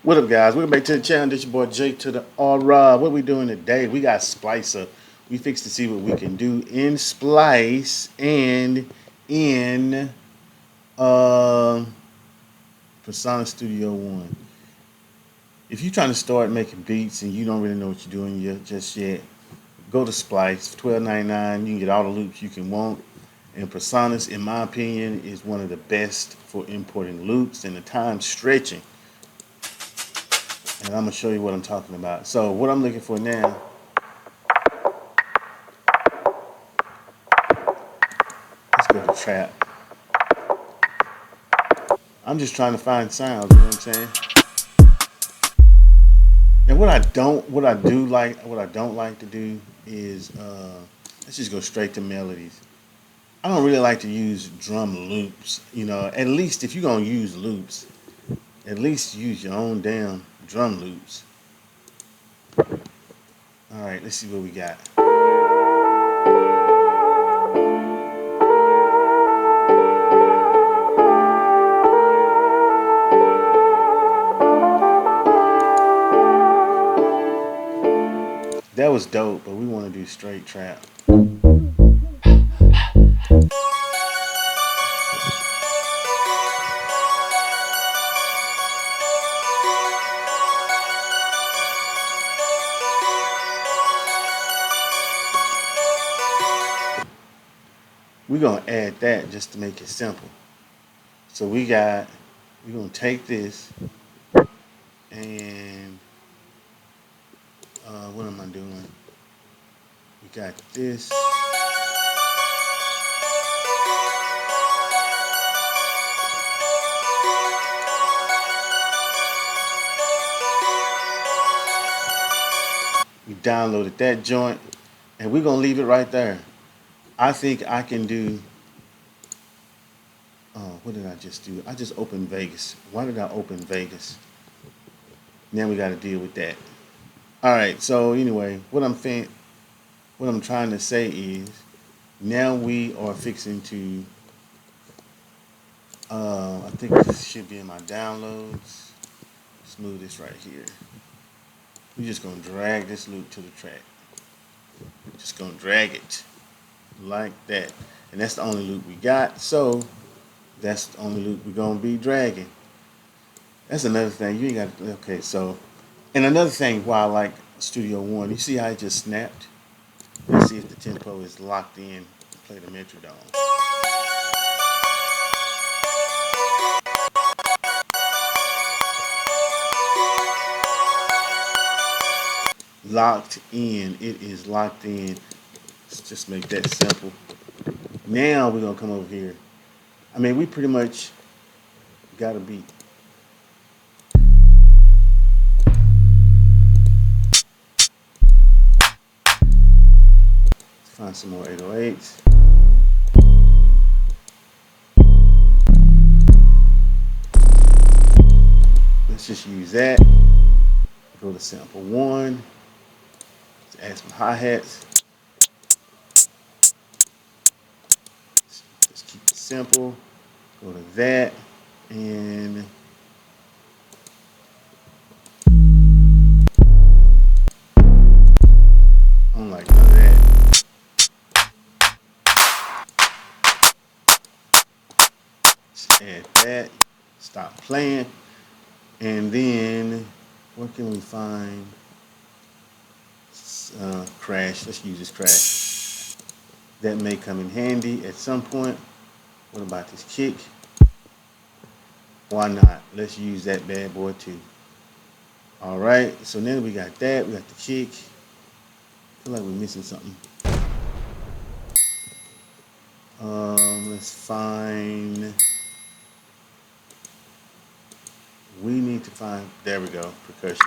What up, guys? Welcome back to the channel. This your boy Jake to the aura. What we doing today? We got Splicer. We fixed to see what we can do in Splice and in uh, Splice Studio One. If you're trying to start making beats and you don't really know what you're doing yet, just yet, go to Splice. $12.99. You can get all the loops you can want. And Personas, in my opinion, is one of the best for importing loops and the time stretching. And I'm gonna show you what I'm talking about. So what I'm looking for now, let's go to trap. I'm just trying to find sounds, you know what I'm saying? And what I don't like to do is, let's just go straight to melodies. I don't really like to use drum loops, you know. At least if you're gonna use loops, at least use your own damn drum loops. All right, let's see what we got. That was dope, but we want to do straight trap. We're gonna add that just to make it simple. So we're gonna take this and what am I doing? We got this. We downloaded that joint, and we're gonna leave it right there. I think I can do. Oh, what did I just do? I just opened Vegas. Why did I open Vegas? Now we got to deal with that. All right. So anyway, what I'm trying to say is, now we are fixing to. I think this should be in my downloads. Let's move this right here. We're just gonna drag this loop to the track. Just gonna drag it like that, and that's the only loop we got. So that's the only loop we're gonna be dragging. That's another thing. You ain't got to, okay. So, and another thing why I like Studio One, you see how it just snapped? Let's see if the tempo is locked in. Play the metrodome. Locked in. It is locked in. Let's just make that simple. Now we're gonna come over here. I mean, we pretty much got a beat. Let's find some more 808s. Let's just use that. Go to sample one. Let's add some hi-hats. Let's keep it simple. Go to that and I don't like none of that. Just add that. Stop playing. And then what can we find? Crash. Let's use this crash. That may come in handy at some point. What about this kick? Why not? Let's use that bad boy too. All right. So then we got that. We got the kick. I feel like we're missing something. Let's find. We need to find. There we go. Percussion.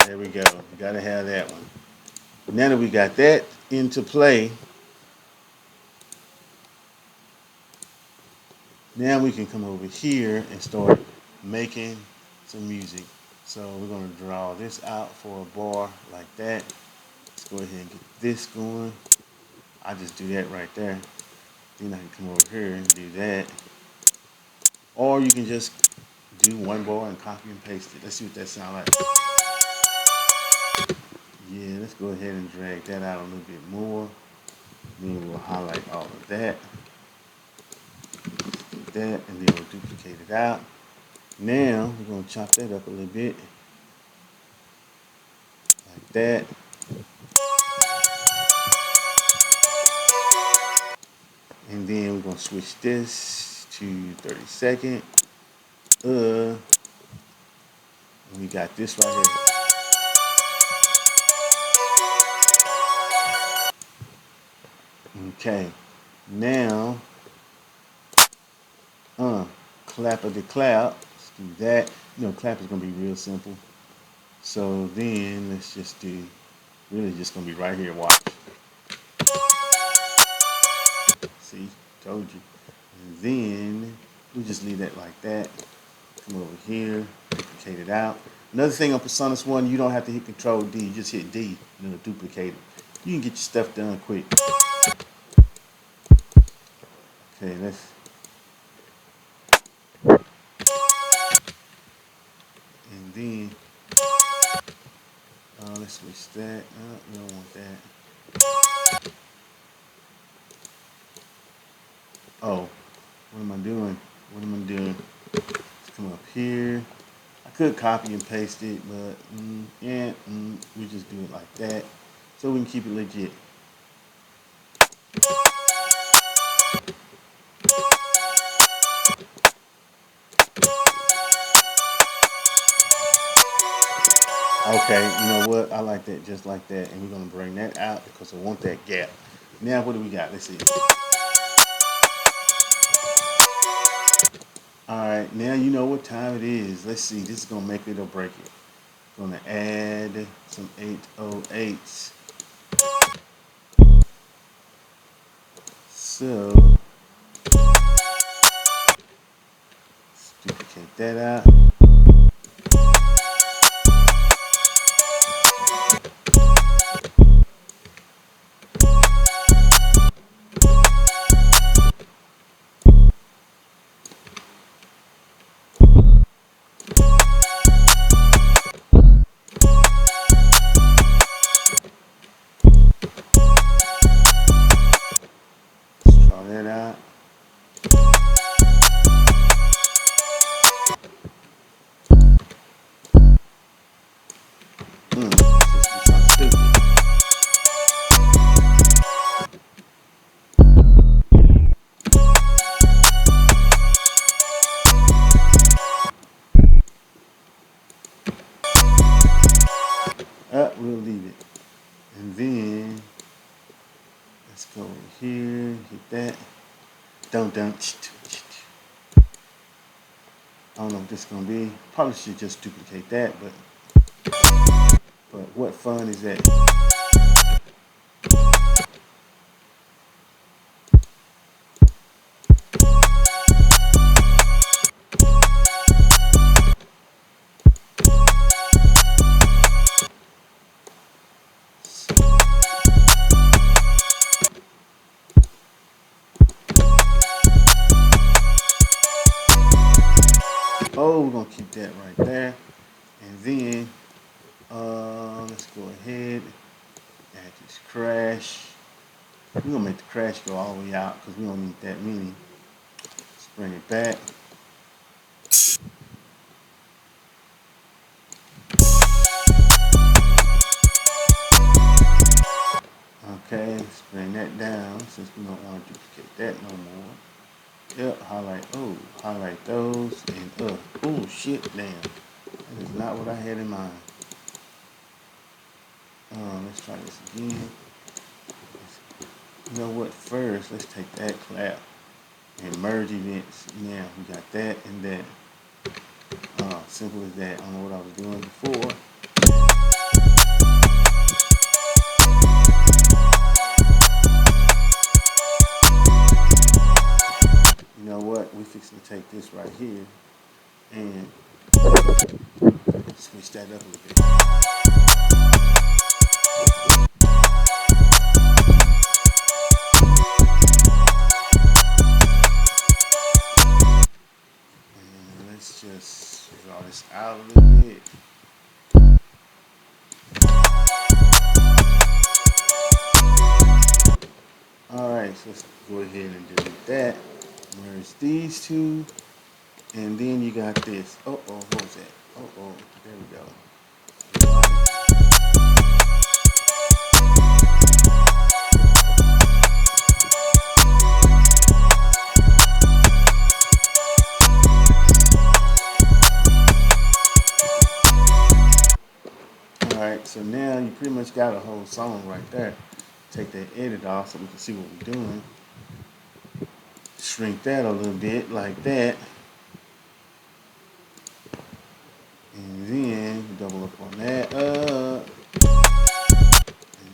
There we go. We gotta have that one. Now that we got that into play, now we can come over here and start making some music. So we're gonna draw this out for a bar like that. let's go ahead and get this going. I just do that right there. Then I can come over here and do that. Or you can just do one bar and copy and paste it. Let's see what that sounds like. Yeah, let's go ahead and drag that out a little bit more. Then we'll highlight all of that. Let's do that, and then we'll duplicate it out. Now, we're going to chop that up a little bit. Like that. And then we're going to switch this to 30-second. And we got this right here. Okay, now, clap of the clap. Let's do that. You know, clap is gonna be real simple. So then let's just do, really just gonna be right here. Watch. See, told you. And then we just leave that like that. Come over here, duplicate it out. Another thing on PreSonus One, you don't have to hit Control D. You just hit D and it'll duplicate it. You can get your stuff done quick. Okay, let's. And then let's switch that. We don't want that. Oh, what am I doing? What am I doing? Let's come up here. I could copy and paste it, but we just do it like that so we can keep it legit. Okay, you know what? I like that just like that, and we're gonna bring that out because I want that gap. Now, what do we got? Let's see. All right, now you know what time it is. Let's see. This is gonna make it or break it. Gonna add some 808s. So let's duplicate that out. That out. Just do something stupid. We'll leave it. And then let's go over here, hit that. Don't. I don't know what this is gonna be. Probably should just duplicate that, but what fun is that? Oh, we're gonna keep that right there, and then let's go ahead, add this crash. We're gonna make the crash go all the way out because we don't need that many. Let's bring it back. Okay, let's bring that down since we don't want to duplicate that no more. Yep, highlight those, and oh shit, damn. That is not what I had in mind. Let's try this again. You know what, first, let's take that clap and merge events. Now, we got that and that. Simple as that. I don't know what I was doing before. You know what? We're fixing to take this right here and switch that up a little bit. let's go ahead and delete that. Merge these two. And then you got this. What was that? There we go. Alright, so now you pretty much got a whole song right there. Take that edit off so we can see what we're doing. Shrink that a little bit like that. And then double up on that. And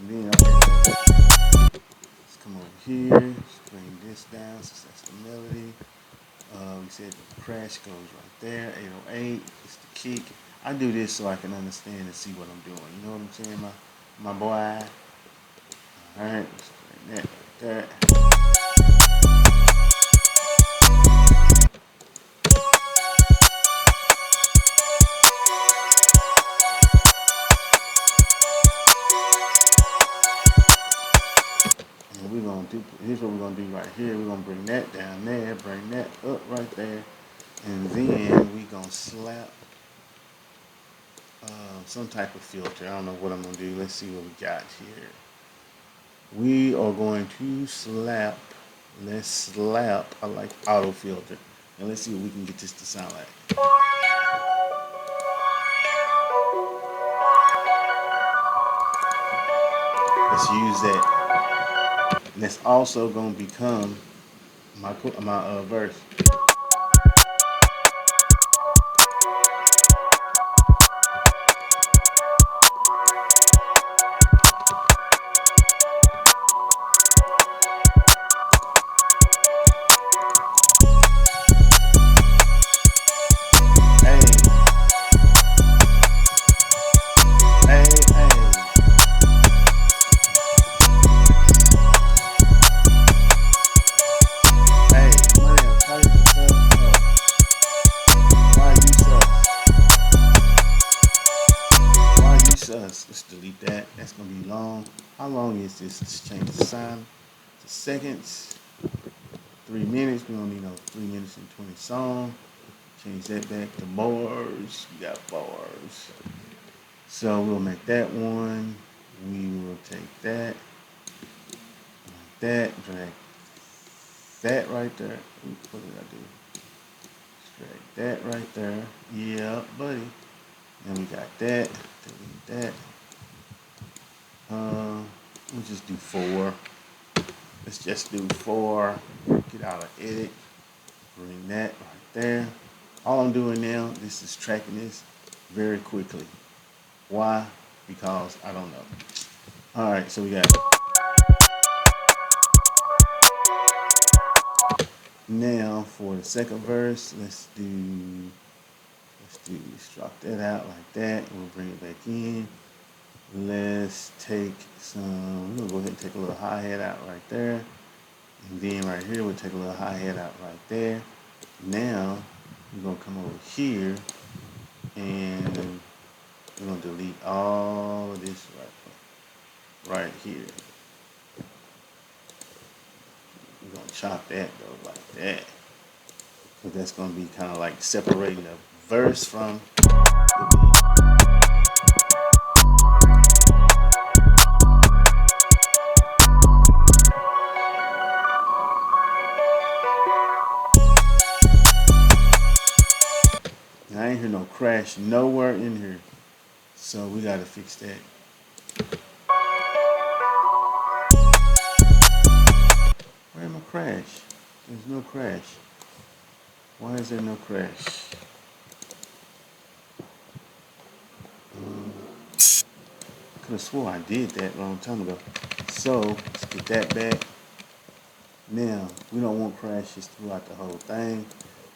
then let's come over here. Let's bring this down since that's the melody. We said the crash goes right there. 808. It's the kick. I do this so I can understand and see what I'm doing. You know what I'm saying, my boy? Alright, let's bring that right there. Here's what we're gonna do right here. We're gonna bring that down there, bring that up right there, and then we're gonna slap some type of filter. I don't know what I'm gonna do. Let's see what we got here. We are going to slap. Let's slap. I like auto filter, and let's see what we can get this to sound like. Let's use that. And that's also going to become my verse. Let's delete that. That's gonna be long. How long is this? Let's change the sign to seconds. 3 minutes. We don't need no 3 minutes and 20 song. Change that back to bars. We got bars. So we'll make that one. We will take that, like that, drag that right there. What did I do? Drag that right there. Yeah, buddy. And we got that. Delete that. We'll just do 4. Let's just do 4. Get out of edit. Bring that right there. All I'm doing now, this is tracking this very quickly. Why? Because I don't know. Alright, so we got now for the second verse, let's drop that out like that. We'll bring it back in. Let's take we'll go ahead and take a little hi-hat out right there. And then right here, we'll take a little hi-hat out right there. Now, we're going to come over here and we're going to delete all of this right here. We're going to chop that though like that. Because that's going to be kind of like separating the verse from the beat. I ain't hear no crash nowhere in here. So we gotta fix that. Where am I crash? There's no crash. Why is there no crash? I could have swore I did that a long time ago. So let's get that back. Now we don't want crashes throughout the whole thing.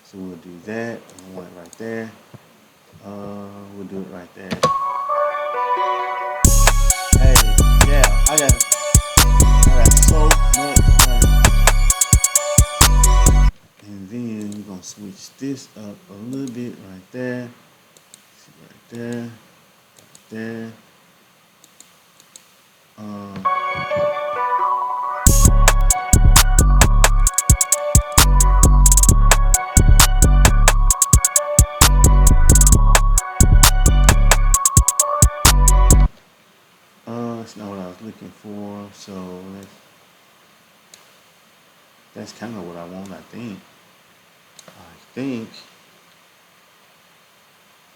So we'll do that. I want it right there. We'll do it right there. Hey, yeah, I got so much money. And then we're gonna switch this up a little bit right there. Right there. Right there. that's not what I was looking for. So that's kind of what I want. I think.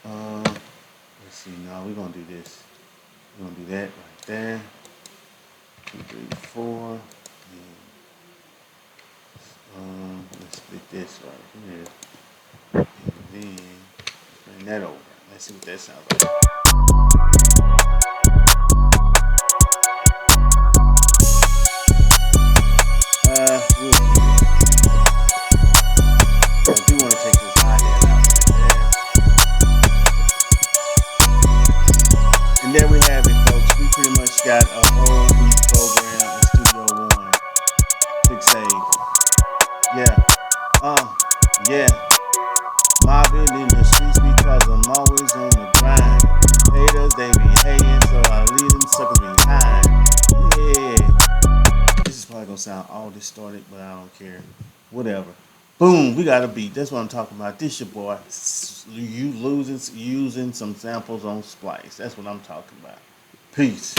Let's see. No, we're gonna do this. We're gonna do that right there. 2, 3, 4. And, let's split this right here. And then bring that over. Let's see what that sounds like. We'll keep it. I do want to take this hi-hat out. And there we have it, folks. We pretty much got a whole beat program in Studio One. Click save. Yeah. Yeah. Mobbing in the streets because I'm always on the grind. Haters, they be hating, so I leave them suckers behind. Yeah. This is probably gonna sound all distorted, but I don't care. Whatever. Boom, we got a beat. That's what I'm talking about. This your boy. You using some samples on Splice. That's what I'm talking about. Peace.